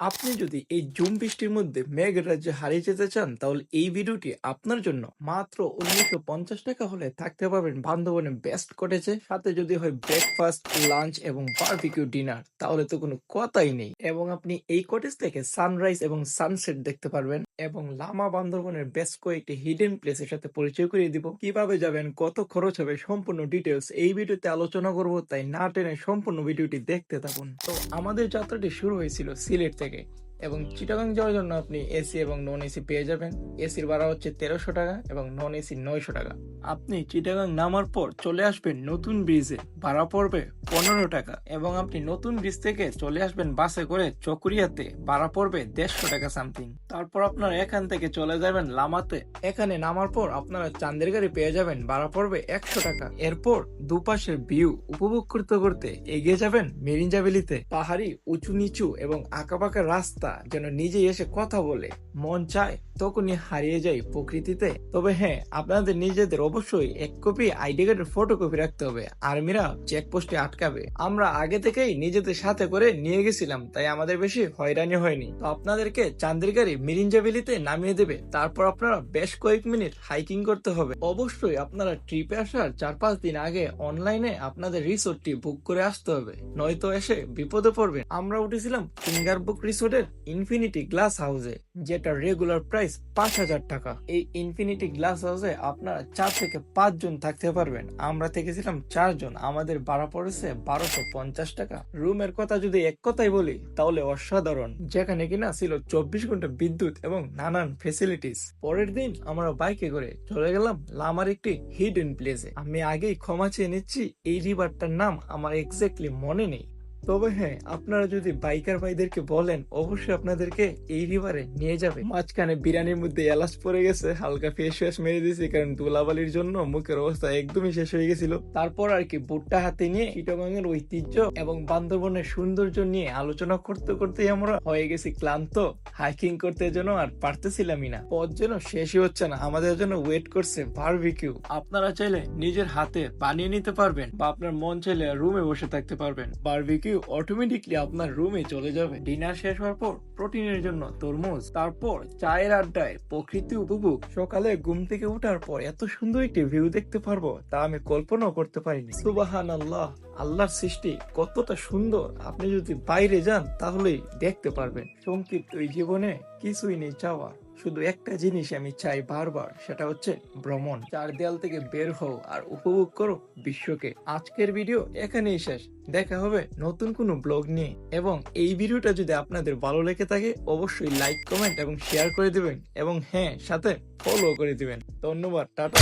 আপনি যদি এই ঝুম বৃষ্টির মধ্যে মেঘের রাজ্যে হারিয়ে যেতে চান তাহলে এই ভিডিওটি আপনার জন্য। মাত্র 1950 টাকা হলে থাকতে পারবেন বান্দরবনের বেস্ট কটেজে, সাথে যদি হয় ব্রেকফাস্ট, লাঞ্চ এবং বারবিকিউ ডিনার, তাহলে তো কোনো কথাই নেই। এবং আপনি এই কটেজ থেকে সানরাইজ এবং সানসেট দেখতে পারবেন এবং লামা বান্দরবনের বেশ কয়েকটি হিডেন প্লেসের সাথে পরিচয় করিয়ে দিব। কিভাবে যাবেন, কত খরচ হবে, সম্পূর্ণ ডিটেলস এই ভিডিওতে আলোচনা করব, তাই না টেনে সম্পূর্ণ ভিডিওটি দেখতে থাকুন। তো আমাদের যাত্রাটি শুরু হয়েছিল সিলেট থেকে এবং চিটাগাং যাওয়ার জন্য আপনি এসি এবং নন এসি পেয়ে যাবেন। এসির ভাড়া হচ্ছে 1300 টাকা এবং নন এসি 900 টাকা। আপনি চিটাগাং নামার পর চলে আসবেন নতুন ব্রিজে, ভাড়া পড়বে 15 টাকা এবং আপনি নতুন ব্রিজ থেকে চলে আসবেন বাসে করে চকরিয়াতে, ভাড়া পড়বে 150 টাকা সামথিং। তারপর আপনারা এখান থেকে চলে যাবেন লামাতে। এখানে নামার পর আপনারা চান্দের গাড়ি পেয়ে যাবেন, ভাড়া পড়বে 100 টাকা। এরপর দুপাশের ভিউ উপভোগ করতে করতে এগিয়ে যাবেন মেরিঞ্জা ভ্যালিতে। পাহাড়ি উঁচু নিচু এবং আঁকাবাঁকা রাস্তা যেন নিজেই এসে কথা বলে, মন চায় তখনই হারিয়ে যায় প্রকৃতিতে। তবে হ্যাঁ, আপনাদের নিজেদের অবশ্যই 1 কপি আইডি কার্ডের ফটোকপি রাখতে হবে, আর্মিরা চেকপোস্টে আটকাবে। আমরা আগে থেকেই নিজেদের সাথে করে নিয়ে গেছিলাম, তাই আমাদের বেশি হয়রানি হয়নি। তো আপনাদেরকে চান্দের গাড়ি মিরিঞ্জা ভ্যালিতে নামিয়ে দেবে, তারপর আপনারা বেশ কয়েক মিনিট হাইকিং করতে হবে। অবশ্যই আপনারা ট্রিপে আসার 4-5 দিন আগে অনলাইনে আপনাদের রিসোর্টটি বুক করে আসতে হবে, নয়তো এসে বিপদে পড়বেন। আমরা উঠেছিলাম ফিঙ্গার বুক রিসোর্টের ইনফিনিটি গ্লাস হাউসে, যেটা রেগুলার প্রাইস 5000 টাকা। এই ইনফিনিটি গ্লাস হাউসে আপনারা 4 থেকে 5 জন থাকতে পারবেন। আমরা থেকেছিলাম 4 জন, আমাদের ভাড়া পড়েছে 1250 টাকা। রুমের কথা যদি এক কথাই বলি তাহলে অসাধারণ, যেখানে কিনা ছিল 24 ঘন্টা বিদ্যুৎ এবং নানান ফেসিলিটিস। পরের দিন আমরা বাইকে করে চলে গেলাম লামার একটি হিডেন প্লেসে। আমি আগেই ক্ষমা চেয়ে নিচ্ছি, এই রিভারটার নাম আমার এক্স্যাক্টলি মনে নেই। তবে হ্যাঁ, আপনারা যদি বাইকার ভাইদেরকে বলেন অবশ্যই আপনাদেরকে এই রিভারে নিয়ে যাবে। মাঝখানে বিরিয়ানির মধ্যে এলাচ পড়ে গেছে, হালকা ফেস ওয়াশ মেরে দিয়েছি কারণ ধুলাবালির জন্য মুখের অবস্থা একদমই শেষ হয়ে গেছিল। তারপর আর কি বুটটা হাতে নিয়ে চিটাগাং এর ঐতিহ্য এবং বান্দরবনের সৌন্দর্য নিয়ে আলোচনা করতে করতেই আমরা হয়ে গেছি ক্লান্ত। হাইকিং করতে যেন আর পারতেছিলামই না, পথ যেন শেষই হচ্ছে না। আমাদের জন্য ওয়েট করছে বারবিকিউ। আপনারা চাইলে নিজের হাতে বানিয়ে নিতে পারবেন বা আপনার মন চাইলে রুমে বসে থাকতে পারবেন। বারবিকিউ অটোমেটিকলি আপনার রুমে চলে যাবে। ডিনার শেষ হওয়ার পর প্রোটিনের জন্য তরমুজ, তারপর চায়ের আড্ডায় প্রকৃতি উপভোগ। সকালে ঘুম থেকে উঠার পর এত সুন্দর একটি ভিউ দেখতে পারবো তা আমি কল্পনাও করতে পারিনি। সুবহানাল্লাহ, আল্লাহর সৃষ্টি কতটা সুন্দর, আপনি যদি বাইরে যান তাহলেই দেখতে পারবেন। সংক্ষিপ্ত এই জীবনে কিছুই নেই চাওয়া, শুধু একটা জিনিস আমি চাই বারবার, সেটা হচ্ছে ভ্রমণ। 4 দেয়াল থেকে বের হও আর উপভোগ করো বিশ্বকে। আজকের ভিডিও এখানেই শেষ, দেখা হবে নতুন কোনো ব্লগ নিয়ে। এবং এই ভিডিওটা যদি আপনাদের ভালো লেগে থাকে অবশ্যই লাইক, কমেন্ট এবং শেয়ার করে দিবেন এবং হ্যাঁ, সাথে ফলো করে দিবেন। ধন্যবাদ, টাটা।